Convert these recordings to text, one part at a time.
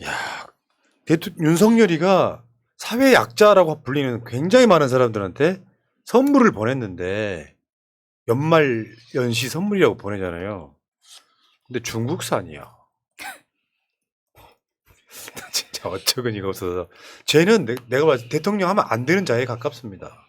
야, 윤석열이가 사회 약자라고 불리는 굉장히 많은 사람들한테 선물을 보냈는데 연말 연시 선물이라고 보내잖아요. 근데 중국산이야. 진짜 어처구니가 없어서 쟤는 내가 봤을 때 대통령 하면 안 되는 자에 가깝습니다.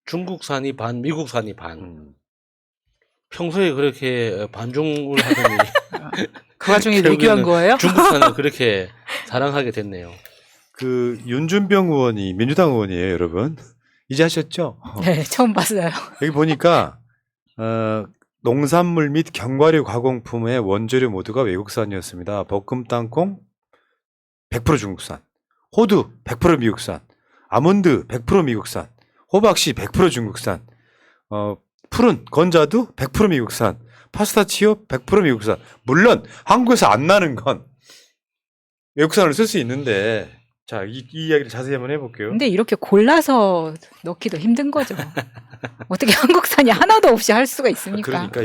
중국산이 반, 미국산이 반. 음. 평소에 그렇게 반중을 하더니 그 와중에 결국에는 외교한 거예요? 중국산을 그렇게 사랑하게 됐네요. 그 윤준병 의원이 민주당 의원이에요, 여러분. 이제 하셨죠? 네, 처음 봤어요. 여기 보니까 농산물 및 견과류 가공품의 원재료 모두가 외국산이었습니다. 볶음 땅콩 100% 중국산, 호두 100% 미국산, 아몬드 100% 미국산, 호박씨 100% 중국산, 푸른 건자두 100% 미국산, 파스타치오 100% 미국산. 물론 한국에서 안 나는 건 외국산을 쓸 수 있는데, 자, 이 이야기를 자세히 한번 해볼게요. 근데 이렇게 골라서 넣기도 힘든 거죠. 어떻게 한국산이 하나도 없이 할 수가 있습니까? 그러니까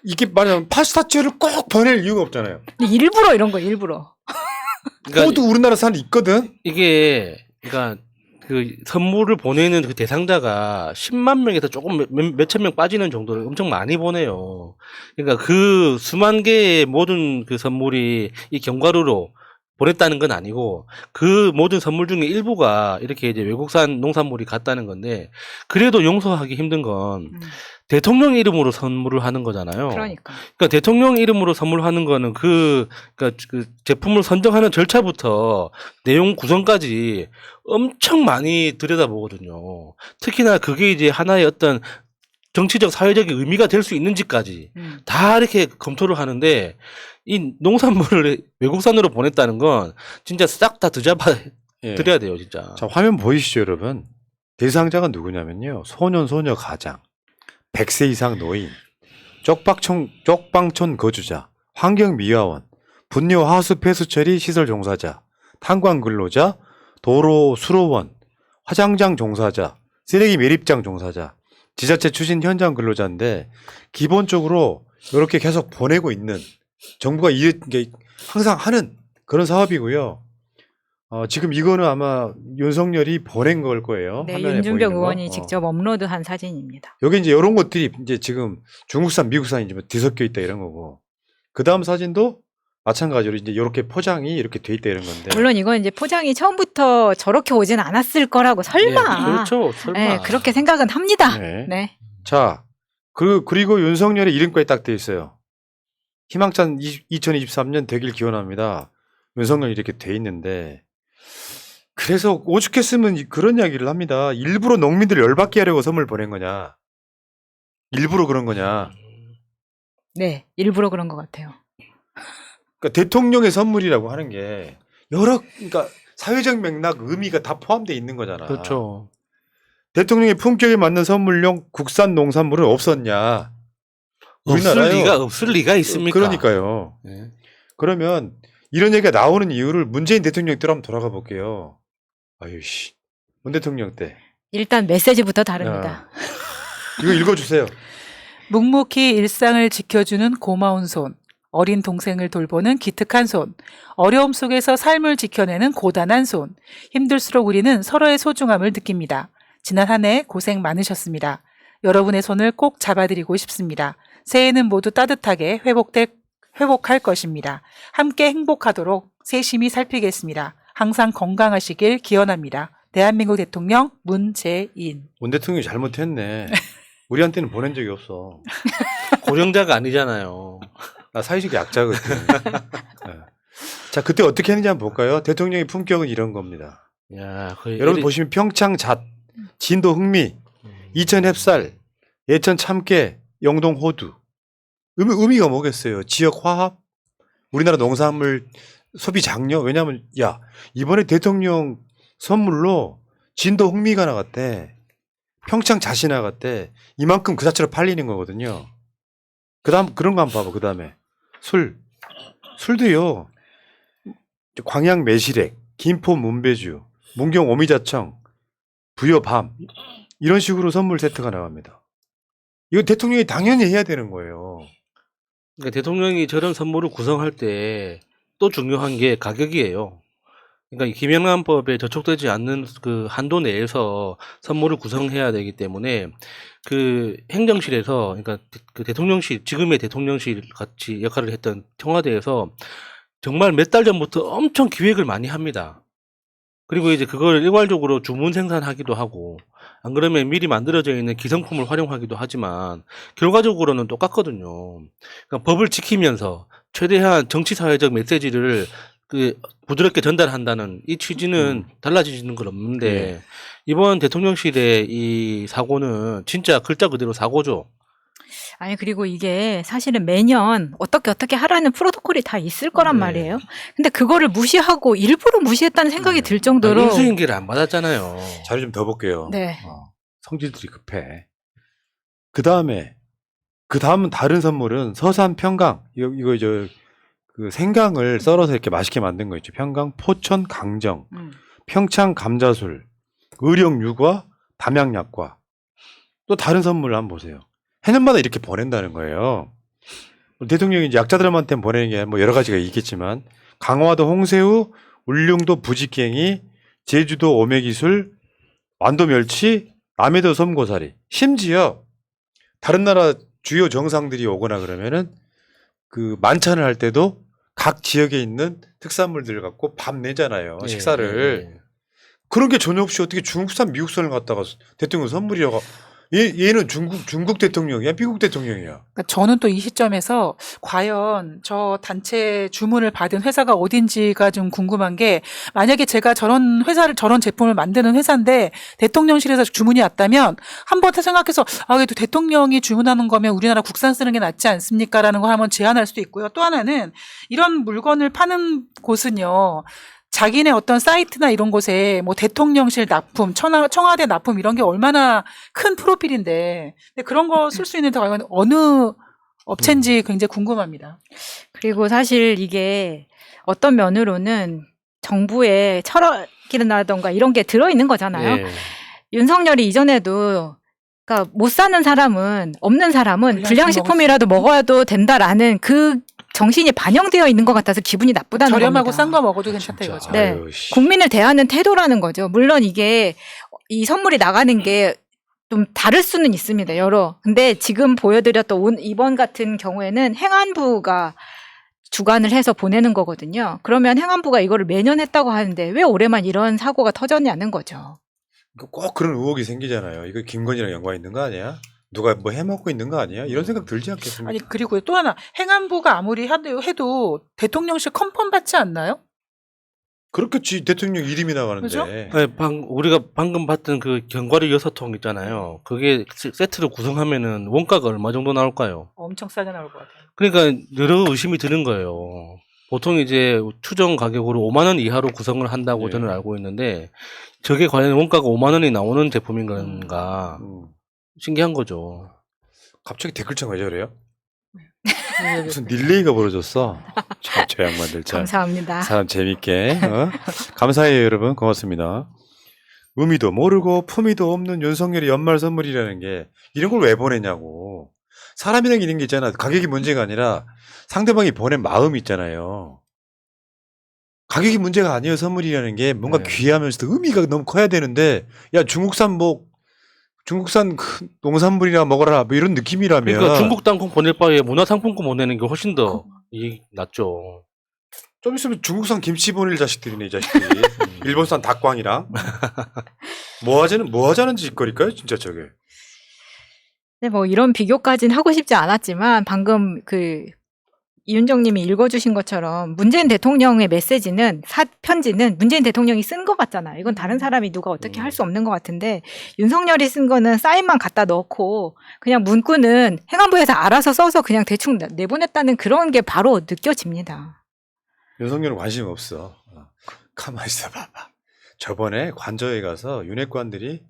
이게 말하자면 파스타치오를 꼭 보낼 이유가 없잖아요. 일부러 이런 거 일부러. 그러니까 호두 우리나라산 있거든. 이게 그러니까 그 선물을 보내는 그 대상자가 10만 명에서 조금 몇천 명 빠지는 정도를 엄청 많이 보내요. 그러니까 그 수만 개의 모든 그 선물이 이 견과류로 보냈다는 건 아니고 그 모든 선물 중에 일부가 이렇게 이제 외국산 농산물이 갔다는 건데 그래도 용서하기 힘든 건 대통령 이름으로 선물을 하는 거잖아요. 그러니까. 그러니까 대통령 이름으로 선물하는 거는 그러니까 그 제품을 선정하는 절차부터 내용 구성까지 엄청 많이 들여다보거든요. 특히나 그게 이제 하나의 어떤 정치적 사회적인 의미가 될 수 있는지까지 다 이렇게 검토를 하는데 이 농산물을 외국산으로 보냈다는 건 진짜 싹 다 뒤잡아 예. 드려야 돼요, 진짜. 자, 화면 보이시죠, 여러분? 대상자가 누구냐면요. 소년, 소녀 가장, 100세 이상 노인, 쪽방촌 거주자, 환경미화원, 분뇨 하수 폐수 처리 시설 종사자, 탄광 근로자, 도로 수로원, 화장장 종사자, 쓰레기 매립장 종사자, 지자체 추진 현장 근로자인데 기본적으로 이렇게 계속 보내고 있는 정부가 이게 항상 하는 그런 사업이고요. 지금 이거는 아마 윤석열이 보낸 걸 거예요. 네, 화면에 윤준병 보이는 거. 의원이 직접 업로드한 사진입니다. 여기 이제 이런 것들이 이제 지금 중국산, 미국산이 좀 뒤섞여 있다 이런 거고. 그 다음 사진도 마찬가지로 이제 이렇게 포장이 이렇게 돼 있다 이런 건데. 물론 이건 이제 포장이 처음부터 저렇게 오진 않았을 거라고 설마. 네, 그렇죠. 설마. 네, 그렇게 생각은 합니다. 네. 네. 자, 그리고 윤석열의 이름까지 딱 돼 있어요. 희망찬 2023년 되길 기원합니다. 윤석열이 이렇게 돼 있는데. 그래서 오죽했으면 그런 이야기를 합니다. 일부러 농민들 열받게 하려고 선물 보낸 거냐. 일부러 그런 거냐. 네, 일부러 그런 것 같아요. 그러니까 대통령의 선물이라고 하는 게 그러니까 사회적 맥락, 의미가 다 포함되어 있는 거잖아. 그렇죠. 대통령의 품격에 맞는 선물용 국산 농산물은 없었냐? 없을 리가 있습니까? 그러니까요. 네. 그러면 이런 얘기가 나오는 이유를 문재인 대통령 때로 한번 돌아가 볼게요. 아유씨, 문 대통령 때. 일단 메시지부터 다릅니다. 이거 읽어주세요. 묵묵히 일상을 지켜주는 고마운 손, 어린 동생을 돌보는 기특한 손, 어려움 속에서 삶을 지켜내는 고단한 손, 힘들수록 우리는 서로의 소중함을 느낍니다. 지난 한 해 고생 많으셨습니다. 여러분의 손을 꼭 잡아드리고 싶습니다. 새해는 모두 따뜻하게 회복할 것입니다. 함께 행복하도록 세심히 살피겠습니다. 항상 건강하시길 기원합니다. 대한민국 대통령 문재인. 문 대통령이 잘못했네. 우리한테는 보낸 적이 없어. 고령자가 아니잖아요. 나 사회적 약자거든. 네. 자, 그때 어떻게 했는지 한번 볼까요? 대통령의 품격은 이런 겁니다. 야, 여러분 보시면 평창 잣, 진도 흑미, 이천 햅쌀, 예천 참깨, 영동 호두. 의미가 뭐겠어요? 지역 화합? 우리나라 농산물 소비 장려? 왜냐하면 이번에 대통령 선물로 진도 흑미가 나갔대. 평창 잣이 나갔대. 이만큼 그 자체로 팔리는 거거든요. 그다음 그런 거 한번 봐봐. 그다음에 술도요. 광양 매실액, 김포 문배주, 문경 오미자청, 부여 밤 이런 식으로 선물 세트가 나갑니다. 이거 대통령이 당연히 해야 되는 거예요. 그러니까 대통령이 저런 선물을 구성할 때 또 중요한 게 가격이에요. 그러니까 이 김영란법에 저촉되지 않는 그 한도 내에서 선물을 구성해야 되기 때문에 그 행정실에서, 그러니까 그 대통령실, 지금의 대통령실 같이 역할을 했던 청와대에서 정말 몇 달 전부터 엄청 기획을 많이 합니다. 그리고 이제 그걸 일괄적으로 주문 생산하기도 하고, 안 그러면 미리 만들어져 있는 기성품을 활용하기도 하지만 결과적으로는 똑같거든요. 그러니까 법을 지키면서 최대한 정치 사회적 메시지를 그 부드럽게 전달한다는 이 취지는 달라지는 건 없는데, 예. 이번 대통령실의 이 사고는 진짜 글자 그대로 사고죠. 아니, 그리고 이게 사실은 매년 어떻게 하라는 프로토콜이 다 있을 거란 네. 말이에요. 근데 그거를 무시하고 일부러 무시했다는 생각이 들 정도로. 인수인계를 안 받았잖아요. 자료 좀 더 볼게요. 네. 성질들이 급해. 그 다음은 다른 선물은 서산 평강. 이거 그 생강을 썰어서 이렇게 맛있게 만든 거 있죠. 평강, 포천, 강정, 평창 감자술, 의령 육과, 담양약과. 또 다른 선물을 한번 보세요. 해년마다 이렇게 보낸다는 거예요. 대통령이 이제 약자들한테 보내는 게 뭐 여러 가지가 있겠지만, 강화도 홍새우, 울릉도 부지깽이, 제주도 오메기술, 완도 멸치, 남해도 섬고사리. 심지어 다른 나라 주요 정상들이 오거나 그러면은 그 만찬을 할 때도 각 지역에 있는 특산물들을 갖고 밥 내잖아요. 예, 식사를. 예. 그런 게 전혀 없이 어떻게 중국산 미국산을 갖다가 대통령 선물이라고. 얘는 중국 대통령이야? 미국 대통령이야? 그러니까 저는 또 이 시점에서 과연 저 단체 주문을 받은 회사가 어딘지가 좀 궁금한 게, 만약에 제가 저런 제품을 만드는 회사인데 대통령실에서 주문이 왔다면 한번 생각해서 그래도 대통령이 주문하는 거면 우리나라 국산 쓰는 게 낫지 않습니까? 라는 걸 한번 제안할 수도 있고요. 또 하나는 이런 물건을 파는 곳은요, 자기네 어떤 사이트나 이런 곳에 뭐 대통령실 납품, 청와대 납품 이런 게 얼마나 큰 프로필인데, 근데 그런 거 쓸 수 있는 데가 어느 업체인지 굉장히 궁금합니다. 그리고 사실 이게 어떤 면으로는 정부의 철학이라던가 이런 게 들어있는 거잖아요. 예. 윤석열이 이전에도 그러니까 못 사는 사람은, 없는 사람은 불량식품 불량식품이라도 먹어도 된다라는 그 정신이 반영되어 있는 것 같아서 기분이 나쁘다는 저렴하고 겁니다. 싼 거 먹어도 괜찮다 진짜. 이거죠. 네. 아유, 씨. 국민을 대하는 태도라는 거죠. 물론 이게 이 선물이 나가는 게 좀 다를 수는 있습니다. 근데 지금 보여드렸던 이번 같은 경우에는 행안부가 주관을 해서 보내는 거거든요. 그러면 행안부가 이거를 매년 했다고 하는데 왜 올해만 이런 사고가 터졌냐는 거죠. 꼭 그런 의혹이 생기잖아요. 이거 김건희랑 연관 있는 거 아니야? 누가 뭐 해먹고 있는 거 아니야? 이런 생각 들지 않겠습니까? 아니, 그리고 또 하나, 행안부가 아무리 해도 대통령실 컨펌 받지 않나요? 그렇겠지. 대통령 이름이 나가는데. 그죠? 네, 우리가 방금 봤던 그 견과류 6통 있잖아요. 그게 세트로 구성하면은 원가가 얼마 정도 나올까요? 엄청 싸게 나올 것 같아요. 그러니까 여러 의심이 드는 거예요. 보통 이제 추정 가격으로 5만 원 이하로 구성을 한다고 예. 저는 알고 있는데, 저게 과연 원가가 5만 원이 나오는 제품인 건가 신기한 거죠. 갑자기 댓글창 왜 저래요? 무슨 릴레이가 벌어졌어. 참, 저 양반들 참. 감사합니다. 사람 재밌게. 감사해요, 여러분. 고맙습니다. 의미도 모르고 품위도 없는 윤석열의 연말 선물이라는 게 이런 걸 왜 보내냐고. 사람이라는 이런 게 있잖아. 가격이 문제가 아니라 상대방이 보낸 마음이 있잖아요. 가격이 문제가 아니에요. 선물이라는 게 뭔가 네. 귀하면서도 의미가 너무 커야 되는데, 야, 중국산 그 농산물이나 먹어라, 뭐 이런 느낌이라면. 그러니까 중국 땅콩 보낼 바에 문화상품권 보내는 게 훨씬 더 낫죠. 좀 있으면 중국산 김치 보낼 자식들이네, 이 자식들이. 일본산 닭광이랑. 뭐 하자는 짓거릴까요, 진짜 저게. 네, 뭐 이런 비교까지는 하고 싶지 않았지만 방금 그 이윤정님이 읽어주신 것처럼 문재인 대통령의 메시지는 편지는 문재인 대통령이 쓴 것 같잖아요. 이건 다른 사람이 누가 어떻게 할 수 없는 것 같은데, 윤석열이 쓴 거는 사인만 갖다 넣고 그냥 문구는 행안부에서 알아서 써서 그냥 대충 내보냈다는 그런 게 바로 느껴집니다. 윤석열은 관심 없어. 가만히 있어 봐봐. 저번에 관저에 가서 윤핵관들이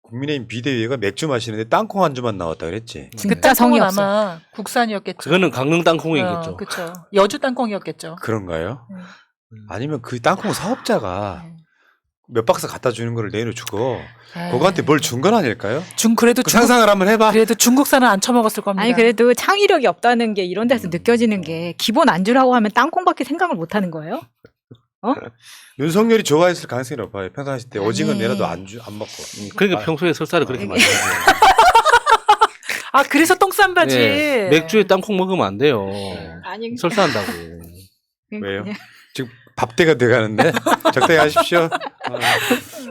국민의힘 비대위가 맥주 마시는데 땅콩 안주만 나왔다 그랬지. 진짜 성의 없어. 아마 국산이었겠죠. 그거는 강릉 땅콩이겠죠. 그렇죠. 여주 땅콩이었겠죠. 그런가요? 아니면 그 땅콩 사업자가 몇 박스 갖다 주는 거를 내놓주고 에이. 그거한테 뭘 준 건 아닐까요? 그래도 그 상상을 한번 해봐. 그래도 중국산은 안 처먹었을 겁니다. 아니 그래도 창의력이 없다는 게 이런 데서 느껴지는 게 기본 안주라고 하면 땅콩밖에 생각을 못 하는 거예요? 윤석열이 좋아했을 가능성이 높아요. 평상시 때 오징어 아니. 내놔도 안 먹고. 그러니까 아. 평소에 설사를 그렇게 많이 하죠. 아 그래서 똥싼 바지. 네, 맥주에 땅콩 먹으면 안 돼요. 아니 설사한다고. 왜요? 지금 밥대가 돼가는데 적당히 하십시오.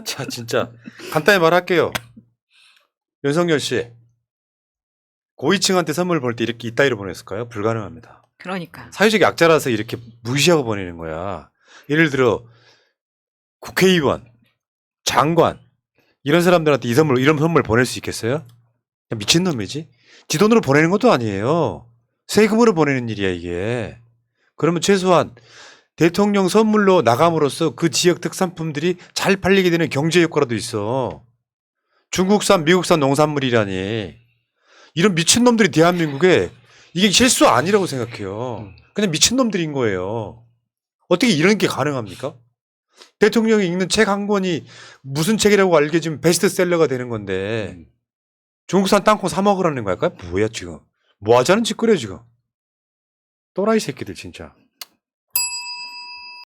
자 진짜 간단히 말할게요. 윤석열 씨 고위층한테 선물 보낼 때 이렇게 이따위로 보냈을까요? 불가능합니다. 그러니까 사회적 약자라서 이렇게 무시하고 보내는 거야. 예를 들어 국회의원, 장관 이런 사람들한테 이런 선물 보낼 수 있겠어요? 미친놈이지. 지 돈으로 보내는 것도 아니에요. 세금으로 보내는 일이야 이게. 그러면 최소한 대통령 선물로 나감으로써 그 지역 특산품들이 잘 팔리게 되는 경제 효과라도 있어. 중국산, 미국산 농산물이라니. 이런 미친놈들이 대한민국에 이게 실수 아니라고 생각해요. 그냥 미친놈들인 거예요. 어떻게 이런 게 가능합니까? 대통령이 읽는 책 한 권이 무슨 책이라고 알려지면 베스트셀러가 되는 건데 중국산 땅콩 사 먹으라는 거야? 뭐야 지금? 뭐 하자는 짓거리야 지금? 또라이 새끼들 진짜.